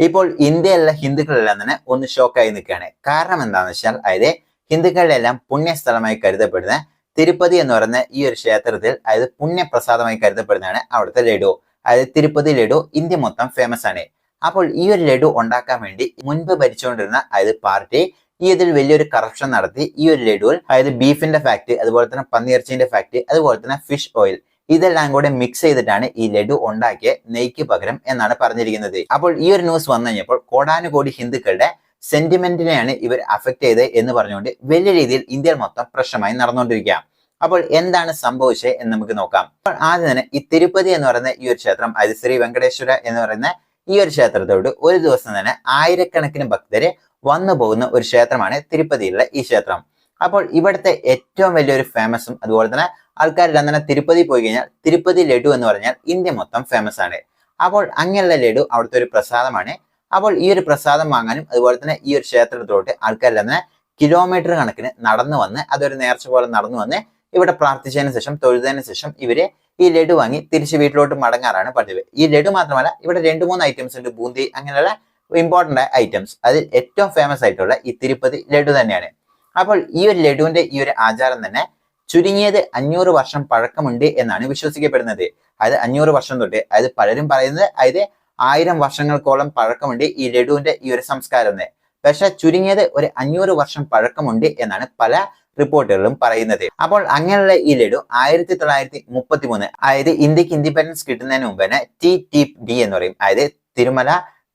ഇപ്പോൾ ഇന്ത്യയിലുള്ള ഹിന്ദുക്കളെല്ലാം തന്നെ ഒന്ന് ഷോക്കായി നിൽക്കുകയാണ്. കാരണം എന്താണെന്ന് വെച്ചാൽ അതായത് ഹിന്ദുക്കളുടെ എല്ലാം പുണ്യസ്ഥലമായി കരുതപ്പെടുന്ന തിരുപ്പതി എന്ന് പറയുന്ന ഈ ഒരു ക്ഷേത്രത്തിൽ അതായത് പുണ്യപ്രസാദമായി കരുതപ്പെടുന്നതാണ് അവിടുത്തെ ലഡു. അതായത് തിരുപ്പതി ലഡു ഇന്ത്യ മൊത്തം ഫേമസ് ആണ്. അപ്പോൾ ഈ ഒരു ലഡു ഉണ്ടാക്കാൻ വേണ്ടി മുൻപ് ഭരിച്ചുകൊണ്ടിരുന്ന അതായത് പാർട്ടി ഇതിൽ വലിയൊരു കറപ്ഷൻ നടത്തി ഈ ഒരു ലഡുവിൽ അതായത് ബീഫിന്റെ ഫാക്ട്, അതുപോലെ തന്നെ പന്നിയിറച്ചിന്റെ ഫാക്ട്, അതുപോലെ തന്നെ ഫിഷ് ഓയിൽ ഇതെല്ലാം കൂടെ മിക്സ് ചെയ്തിട്ടാണ് ഈ ലഡു ഉണ്ടാക്കിയ നെയ്ക്ക് പകരം എന്നാണ് പറഞ്ഞിരിക്കുന്നത്. അപ്പോൾ ഈ ഒരു ന്യൂസ് വന്നു കഴിഞ്ഞപ്പോൾ കോടാനുകോടി ഹിന്ദുക്കളുടെ സെന്റിമെന്റിനെയാണ് ഇവർ അഫക്ട് ചെയ്തത് എന്ന് പറഞ്ഞുകൊണ്ട് വലിയ രീതിയിൽ ഇന്ത്യയിൽ മൊത്തം പ്രശ്നമായി നടന്നുകൊണ്ടിരിക്കുക. അപ്പോൾ എന്താണ് സംഭവിച്ചത് എന്ന് നമുക്ക് നോക്കാം. അപ്പോൾ ആദ്യം തന്നെ ഈ തിരുപ്പതി എന്ന് പറയുന്ന ഈ ഒരു ക്ഷേത്രം, അതായത് ശ്രീ വെങ്കടേശ്വര എന്ന് പറയുന്ന ഈ ഒരു ക്ഷേത്രത്തോട് ഒരു ദിവസം തന്നെ ആയിരക്കണക്കിന് ഭക്തര് വന്നു പോകുന്ന ഒരു ക്ഷേത്രമാണ് തിരുപ്പതിയിലുള്ള ഈ ക്ഷേത്രം. അപ്പോൾ ഇവിടുത്തെ ഏറ്റവും വലിയൊരു ഫേമസും അതുപോലെ തന്നെ ആൾക്കാരെല്ലാം തന്നെ തിരുപ്പതി പോയി കഴിഞ്ഞാൽ തിരുപ്പതി ലഡു എന്ന് പറഞ്ഞാൽ ഇന്ത്യ മൊത്തം ഫേമസ് ആണ്. അപ്പോൾ അങ്ങനെയുള്ള ലഡു അവിടുത്തെ ഒരു പ്രസാദമാണ്. അപ്പോൾ ഈ ഒരു പ്രസാദം വാങ്ങാനും അതുപോലെ തന്നെ ഈ ഒരു ക്ഷേത്രത്തിലോട്ട് ആൾക്കാരെല്ലാം തന്നെ കിലോമീറ്റർ കണക്കിന് നടന്നു വന്ന് അതൊരു നേർച്ച പോലെ നടന്നു വന്ന് ഇവിടെ പ്രാർത്ഥിച്ചതിന് ശേഷം തൊഴുതതിന് ശേഷം ഇവര് ഈ ലഡു വാങ്ങി തിരിച്ച് വീട്ടിലോട്ട് മടങ്ങാറാണ് പതിവ്. ഈ ലഡു മാത്രമല്ല ഇവിടെ 2-3 ഐറ്റംസ് ഉണ്ട്, ബൂന്തി അങ്ങനെയുള്ള ഇമ്പോർട്ടന്റ് ഐറ്റംസ്. അതിൽ ഏറ്റവും ഫേമസ് ആയിട്ടുള്ള ഈ തിരുപ്പതി ലഡു തന്നെയാണ്. അപ്പോൾ ഈ ഒരു ലഡുവിന്റെ ഈ ഒരു ആചാരം തന്നെ ചുരുങ്ങിയത് 500 വർഷം പഴക്കമുണ്ട് എന്നാണ് വിശ്വസിക്കപ്പെടുന്നത്. അതായത് 500 വർഷം തൊട്ട്, അതായത് പലരും പറയുന്നത് അതായത് 1000 വർഷങ്ങൾക്കോളം പഴക്കമുണ്ട് ഈ ലഡുവിന്റെ ഈ ഒരു സംസ്കാരം. പക്ഷെ ചുരുങ്ങിയത് ഒരു 500 വർഷം പഴക്കമുണ്ട് എന്നാണ് പല റിപ്പോർട്ടുകളും പറയുന്നത്. അപ്പോൾ അങ്ങനെയുള്ള ഈ ലഡു 1933, അതായത് ഇന്ത്യക്ക് ഇൻഡിപെൻഡൻസ് കിട്ടുന്നതിന് മുമ്പ് തന്നെ TTD എന്ന് പറയും, അതായത് തിരുമല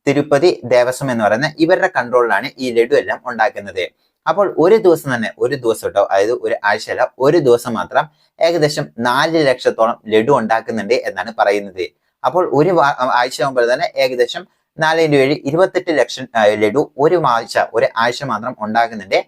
തിരുപ്പതി ദേവസ്വം എന്ന് പറയുന്ന ഇവരുടെ കൺട്രോളിലാണ് ഈ ലഡു എല്ലാം ഉണ്ടാക്കുന്നത്. അപ്പോൾ ഒരു ദിവസം തന്നെ, ഒരു ദിവസം കേട്ടോ, അതായത് ഒരു ആഴ്ചയല്ല, ഒരു ദിവസം മാത്രം ഏകദേശം 4 ലക്ഷത്തോളം ലഡു ഉണ്ടാക്കുന്നുണ്ട് എന്നാണ് പറയുന്നത്. അപ്പോൾ ഒരു ആഴ്ച ആകുമ്പോൾ തന്നെ ഏകദേശം 4x7 28 ലക്ഷം ലഡു ഒരു ആഴ്ച മാത്രം ഉണ്ടാക്കുന്നുണ്ട്.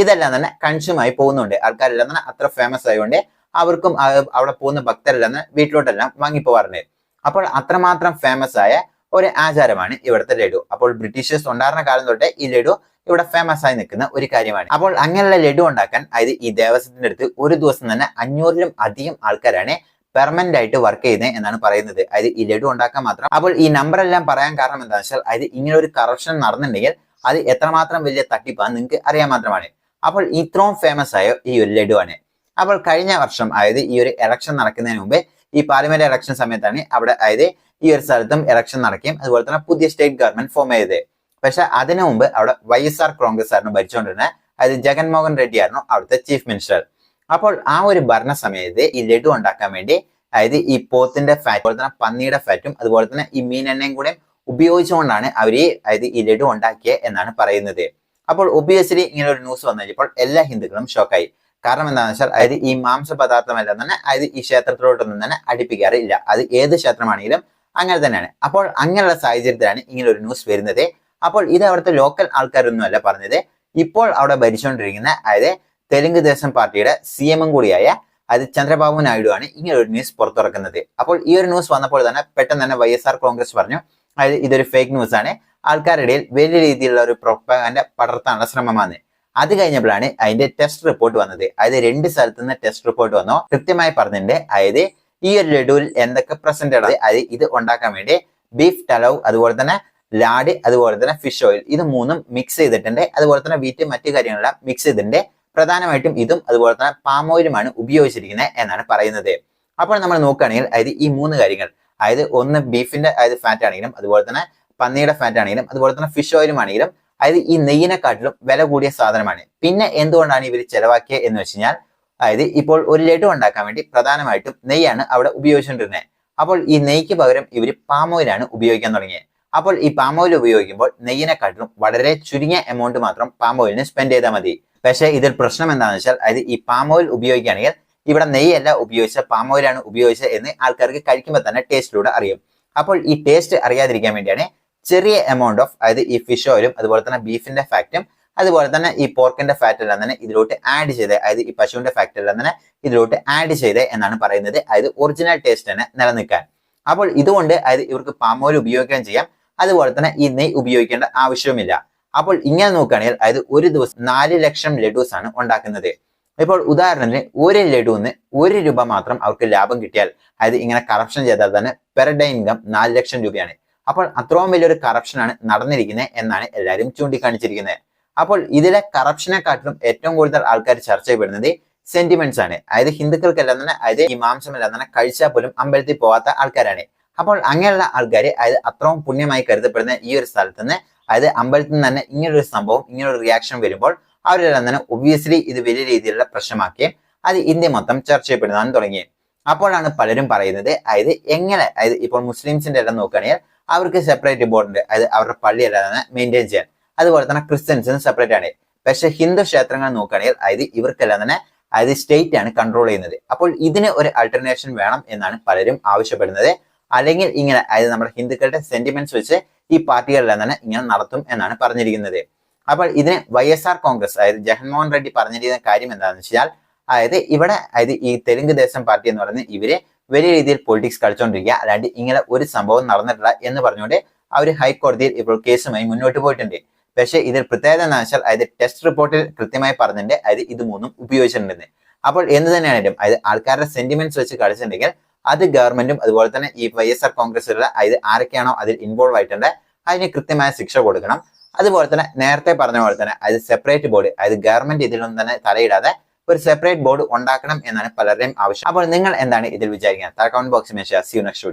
ഇതെല്ലാം തന്നെ കൺസ്യൂമായി പോകുന്നുണ്ട്. ആൾക്കാരെല്ലാം തന്നെ അത്ര ഫേമസ് ആയതുകൊണ്ട് അവർക്കും അവിടെ പോകുന്ന ഭക്തരെല്ലാം തന്നെ വീട്ടിലോട്ടെല്ലാം വാങ്ങിപ്പോവാറുണ്ട്. അപ്പോൾ അത്രമാത്രം ഫേമസ് ആയ ഒരു ആചാരമാണ് ഇവിടുത്തെ ലഡു. അപ്പോൾ ബ്രിട്ടീഷേഴ്സ് ഉണ്ടായിരുന്ന കാലം തൊട്ടേ ഈ ലഡു ഇവിടെ ഫേമസ് ആയി നിൽക്കുന്ന ഒരു കാര്യമാണ്. അപ്പോൾ അങ്ങനെയുള്ള ലഡു ഉണ്ടാക്കാൻ അതായത് ഈ ദേവസ്വത്തിന്റെ അടുത്ത് ഒരു ദിവസം തന്നെ 500-ലും അധികം ആൾക്കാരാണ് പെർമനന്റ് ആയിട്ട് വർക്ക് ചെയ്യുന്നത് എന്നാണ് പറയുന്നത്. അതായത് ഈ ലഡു ഉണ്ടാക്കാൻ മാത്രം. അപ്പോൾ ഈ നമ്പർ എല്ലാം പറയാൻ കാരണം എന്താണെന്ന് വെച്ചാൽ അതായത് ഇങ്ങനെ ഒരു കറപ്ഷൻ നടന്നിട്ടുണ്ടെങ്കിൽ അത് എത്രമാത്രം വലിയ തട്ടിപ്പാന്ന് നിങ്ങൾക്ക് അറിയാൻ മാത്രമാണ്. അപ്പോൾ ഇത്രയും ഫേമസ് ആയ ഈ ഒരു ലഡു ആണ്. അപ്പോൾ കഴിഞ്ഞ വർഷം അതായത് ഈ ഒരു ഇലക്ഷൻ നടക്കുന്നതിന് മുമ്പ് ഈ പാർലമെന്റ് ഇലക്ഷൻ സമയത്താണ് അവിടെ അതായത് ഈ ഒരു സ്ഥലത്തും ഇലക്ഷൻ നടക്കുകയും അതുപോലെ തന്നെ പുതിയ സ്റ്റേറ്റ് ഗവൺമെന്റ് ഫോം ചെയ്തത്. പക്ഷെ അതിനു മുമ്പ് അവിടെ YSR കോൺഗ്രസ് ആയിരുന്നു ഭരിച്ചുകൊണ്ടിരുന്നത്. അതായത് ജഗൻമോഹൻ റെഡ്ഡി ആയിരുന്നു അവിടുത്തെ ചീഫ് മിനിസ്റ്റർ. അപ്പോൾ ആ ഒരു ഭരണ സമയത്ത് ഈ ലഡു ഉണ്ടാക്കാൻ വേണ്ടി അതായത് ഈ പോത്തിന്റെ ഫാറ്റ്, അതുപോലെ തന്നെ പന്നിയുടെ ഫാറ്റും അതുപോലെ തന്നെ ഈ മീനെണ്ണയും കൂടെ ഉപയോഗിച്ചുകൊണ്ടാണ് അവര് അതായത് ഈ ലഡു ഉണ്ടാക്കിയത് എന്നാണ് പറയുന്നത്. അപ്പോൾ ഒബിയസ്ലി ഇങ്ങനെ ഒരു ന്യൂസ് വന്നു കഴിഞ്ഞപ്പോൾ എല്ലാ ഹിന്ദുക്കളും ഷോക്കായി. കാരണം എന്താണെന്ന് വെച്ചാൽ അതായത് ഈ മാംസപദാർത്ഥമെല്ലാം തന്നെ അതായത് ഈ ക്ഷേത്രത്തിലോട്ടൊന്നും തന്നെ അടുപ്പിക്കാറില്ല. അത് ഏത് ക്ഷേത്രമാണെങ്കിലും അങ്ങനെ തന്നെയാണ്. അപ്പോൾ അങ്ങനെയുള്ള സാഹചര്യത്തിലാണ് ഇങ്ങനെ ഒരു ന്യൂസ് വരുന്നത്. അപ്പോൾ ഇത് അവിടുത്തെ ലോക്കൽ ആൾക്കാരൊന്നും അല്ല പറഞ്ഞത്. ഇപ്പോൾ അവിടെ ഭരിച്ചുകൊണ്ടിരിക്കുന്ന അതായത് തെലുങ്ക് ദേശം പാർട്ടിയുടെ CM കൂടിയായ അതായത് ചന്ദ്രബാബു നായിഡു ആണ് ഇങ്ങനെ ഒരു ന്യൂസ് പുറത്തിറക്കുന്നത്. അപ്പോൾ ഈ ഒരു ന്യൂസ് വന്നപ്പോൾ തന്നെ പെട്ടെന്ന് തന്നെ YSR കോൺഗ്രസ് പറഞ്ഞു അതായത് ഇതൊരു ഫേക്ക് ന്യൂസ് ആണ്, ആൾക്കാരുടെ ഇടയിൽ വലിയ രീതിയിലുള്ള ഒരു പ്രൊപ്പഗാൻഡ പടർത്താനുള്ള ശ്രമമാണ്. അത് കഴിഞ്ഞപ്പോഴാണ് അതിന്റെ ടെസ്റ്റ് റിപ്പോർട്ട് വന്നത്. അതായത് 2 സ്ഥലത്ത് നിന്ന് ടെസ്റ്റ് റിപ്പോർട്ട് വന്നോ കൃത്യമായി പറഞ്ഞിട്ടുണ്ട്. അതായത് ഈ ഒരു ലഡുവിൽ എന്തൊക്കെ പ്രസന്റ് ആണ്, അതായത് ഇത് ഉണ്ടാക്കാൻ വേണ്ടി ബീഫ് ടലവ്, അതുപോലെ തന്നെ ലാഡ്, അതുപോലെ തന്നെ ഫിഷ് ഓയിൽ, ഇത് 3ഉം മിക്സ് ചെയ്തിട്ടുണ്ട്. അതുപോലെ തന്നെ വീറ്റ് മറ്റു കാര്യങ്ങളെല്ലാം മിക്സ് ചെയ്തിട്ടുണ്ട്. പ്രധാനമായിട്ടും ഇതും അതുപോലെ തന്നെ പാം ഓയിലുമാണ് ഉപയോഗിച്ചിരിക്കുന്നത് എന്നാണ് പറയുന്നത്. അപ്പോൾ നമ്മൾ നോക്കുകയാണെങ്കിൽ അതായത് ഈ 3 കാര്യങ്ങൾ, അതായത് ഒന്ന് ബീഫിന്റെ അതായത് ഫാറ്റ് ആണെങ്കിലും അതുപോലെ തന്നെ പന്നിയുടെ ഫാറ്റ് ആണെങ്കിലും അതുപോലെ തന്നെ ഫിഷ് ഓയിലും ആണെങ്കിലും അതായത് ഈ നെയ്യിനെക്കാട്ടിലും വില കൂടിയ സാധനമാണ്. പിന്നെ എന്തുകൊണ്ടാണ് ഇവർ ചെലവാക്കിയത് എന്ന് വെച്ച് കഴിഞ്ഞാൽ അതായത് ഇപ്പോൾ ഒരു ലഡു ഉണ്ടാക്കാൻ വേണ്ടി പ്രധാനമായിട്ടും നെയ്യാണ് അവിടെ ഉപയോഗിച്ചുകൊണ്ടിരുന്നത്. അപ്പോൾ ഈ നെയ്ക്ക് പകരം ഇവർ പാം ഓയിലാണ് ഉപയോഗിക്കാൻ തുടങ്ങിയത്. അപ്പോൾ ഈ പാം ഓയിൽ ഉപയോഗിക്കുമ്പോൾ നെയ്യിനെക്കാട്ടിലും വളരെ ചുരുങ്ങിയ എമൗണ്ട് മാത്രം പാം ഓയിലിന് സ്പെൻഡ് ചെയ്താൽ മതി. പക്ഷേ ഇതിൽ പ്രശ്നം എന്താണെന്ന് വെച്ചാൽ അതായത് ഈ പാം ഓയിൽ ഉപയോഗിക്കുകയാണെങ്കിൽ ഇവിടെ നെയ്യല്ല ഉപയോഗിച്ച പാം ഓയിലാണ് ഉപയോഗിച്ചത് എന്ന് ആൾക്കാർക്ക് കഴിക്കുമ്പോൾ തന്നെ ടേസ്റ്റിലൂടെ അറിയും. അപ്പോൾ ഈ ടേസ്റ്റ് അറിയാതിരിക്കാൻ വേണ്ടിയാണ് ചെറിയ എമൗണ്ട് ഓഫ് അതായത് ഈ ഫിഷ് ഓയിലും അതുപോലെ തന്നെ ബീഫിന്റെ ഫാക്റ്റും അതുപോലെ തന്നെ ഈ പോർക്കിന്റെ ഫാറ്റ് എല്ലാം തന്നെ ഇതിലോട്ട് ആഡ് ചെയ്ത്, അതായത് ഈ പശുവിന്റെ ഫാറ്റ് എല്ലാം തന്നെ ഇതിലോട്ട് ആഡ് ചെയ്ത് എന്നാണ് പറയുന്നത്. അതായത് ഒറിജിനൽ ടേസ്റ്റ് തന്നെ നിലനിൽക്കാൻ. അപ്പോൾ ഇതുകൊണ്ട് അതായത് ഇവർക്ക് പാം ഓയിൽ ഉപയോഗിക്കാൻ ചെയ്യാം, അതുപോലെ തന്നെ ഈ നെയ്യ് ഉപയോഗിക്കേണ്ട ആവശ്യവുമില്ല. അപ്പോൾ ഇങ്ങനെ നോക്കുകയാണെങ്കിൽ അതായത് ഒരു ദിവസം 4 ലക്ഷം ലഡൂസ് ആണ് ഉണ്ടാക്കുന്നത്. ഇപ്പോൾ ഉദാഹരണത്തിന് ഒരു ലഡുവിന് 1 രൂപ മാത്രം അവർക്ക് ലാഭം കിട്ടിയാൽ, അതായത് ഇങ്ങനെ കറപ്ഷൻ ചെയ്താൽ തന്നെ പെർ ഡേ ഇൻകം 4 ലക്ഷം രൂപയാണ്. അപ്പോൾ അത്രയും വലിയൊരു കറപ്ഷനാണ് നടന്നിരിക്കുന്നത് എന്നാണ് എല്ലാവരും ചൂണ്ടിക്കാണിച്ചിരിക്കുന്നത്. അപ്പോൾ ഇതിലെ കറപ്ഷനെക്കാട്ടിലും ഏറ്റവും കൂടുതൽ ആൾക്കാർ ചർച്ച ചെയ്യപ്പെടുന്നത് സെന്റിമെന്റ്സ് ആണ്. അതായത് ഹിന്ദുക്കൾക്കെല്ലാം തന്നെ അതായത് ഈ മാംസമെല്ലാം തന്നെ കഴിച്ചാൽ പോലും അമ്പലത്തിൽ പോവാത്ത ആൾക്കാരാണ്. അപ്പോൾ അങ്ങനെയുള്ള ആൾക്കാർ അതായത് അത്രയും പുണ്യമായി കരുതപ്പെടുന്ന ഈ ഒരു സ്ഥലത്ത് നിന്ന് അതായത് അമ്പലത്തിൽ നിന്ന് തന്നെ ഇങ്ങനൊരു സംഭവം ഇങ്ങനൊരു റിയാക്ഷൻ വരുമ്പോൾ അവരെല്ലാം തന്നെ ഒബ്വിയസ്ലി ഇത് വലിയ രീതിയിലുള്ള പ്രശ്നമാക്കുകയും അത് ഇന്ത്യ മൊത്തം ചർച്ച ചെയ്യപ്പെടുന്നതാണ് തുടങ്ങി. അപ്പോഴാണ് പലരും പറയുന്നത് അതായത് എങ്ങനെ അതായത് ഇപ്പോൾ മുസ്ലിംസിന്റെ എല്ലാം നോക്കുകയാണെങ്കിൽ അവർക്ക് സെപ്പറേറ്റ് ബോർഡ് ഉണ്ട്, അതായത് അവരുടെ പള്ളിയെല്ലാം തന്നെ മെയിൻറ്റെയിൻ ചെയ്യാൻ. അതുപോലെ തന്നെ ക്രിസ്ത്യൻസിന് സെപ്പറേറ്റ് ആണ്. പക്ഷെ ഹിന്ദു ക്ഷേത്രങ്ങൾ നോക്കുകയാണെങ്കിൽ അതായത് ഇവർക്കെല്ലാം തന്നെ അതായത് സ്റ്റേറ്റ് ആണ് കൺട്രോൾ ചെയ്യുന്നത്. അപ്പോൾ ഇതിന് ഒരു അൾട്ടർനേഷൻ വേണം എന്നാണ് പലരും ആവശ്യപ്പെടുന്നത്. അല്ലെങ്കിൽ ഇങ്ങനെ അതായത് നമ്മുടെ ഹിന്ദുക്കളുടെ സെന്റിമെന്റ്സ് വെച്ച് ഈ പാർട്ടികളെല്ലാം തന്നെ ഇങ്ങനെ നടത്തും എന്നാണ് പറഞ്ഞിരിക്കുന്നത്. അപ്പോൾ ഇതിന് YSR കോൺഗ്രസ് അതായത് ജഗൻമോഹൻ റെഡ്ഡി പറഞ്ഞിരിക്കുന്ന കാര്യം എന്താണെന്ന് വെച്ചാൽ അതായത് ഇവിടെ അതായത് ഈ തെലുങ്ക് ദേശം പാർട്ടി എന്ന് പറയുന്നത് ഇവര് വലിയ രീതിയിൽ പൊളിറ്റിക്സ് കളിച്ചുകൊണ്ടിരിക്കുക, അല്ലാണ്ട് ഇങ്ങനെ ഒരു സംഭവം നടന്നിട്ടില്ല എന്ന് പറഞ്ഞുകൊണ്ട് അവർ ഹൈക്കോടതിയിൽ ഇപ്പോൾ കേസുമായി മുന്നോട്ട് പോയിട്ടുണ്ട്. പക്ഷേ ഇതിൽ പ്രത്യേകത എന്താണെന്ന് വെച്ചാൽ അതായത് ടെസ്റ്റ് റിപ്പോർട്ടിൽ കൃത്യമായി പറഞ്ഞിട്ടുണ്ട് അതായത് ഇത് മൂന്നും ഉപയോഗിച്ചിട്ടുണ്ടെന്ന്. അപ്പോൾ എന്ത് തന്നെയാണെങ്കിലും അതായത് ആൾക്കാരുടെ സെന്റിമെന്റ്സ് വെച്ച് കളിച്ചിട്ടുണ്ടെങ്കിൽ അത് ഗവൺമെന്റും അതുപോലെ തന്നെ ഈ YSR കോൺഗ്രസിലുള്ള അതായത് ആരൊക്കെയാണോ അതിൽ ഇൻവോൾവ് ആയിട്ടുണ്ട് അതിന് കൃത്യമായ ശിക്ഷ കൊടുക്കണം. അതുപോലെ തന്നെ നേരത്തെ പറഞ്ഞ പോലെ തന്നെ അത് സെപ്പറേറ്റ് ബോർഡ് അതായത് ഗവൺമെന്റ് ഇതിലൊന്നും തന്നെ തലയിടാതെ ഒരു സെപ്പറേറ്റ് ബോർഡ് ഉണ്ടാക്കണം എന്നാണ് പലരുടെയും ആവശ്യം. അപ്പോൾ നിങ്ങൾ എന്താണ് ഇതിൽ വിചാരിക്കുന്നത്? കമന്റ് ബോക്സിൽ മെൻഷൻ ചെയ്യുക. See you next video.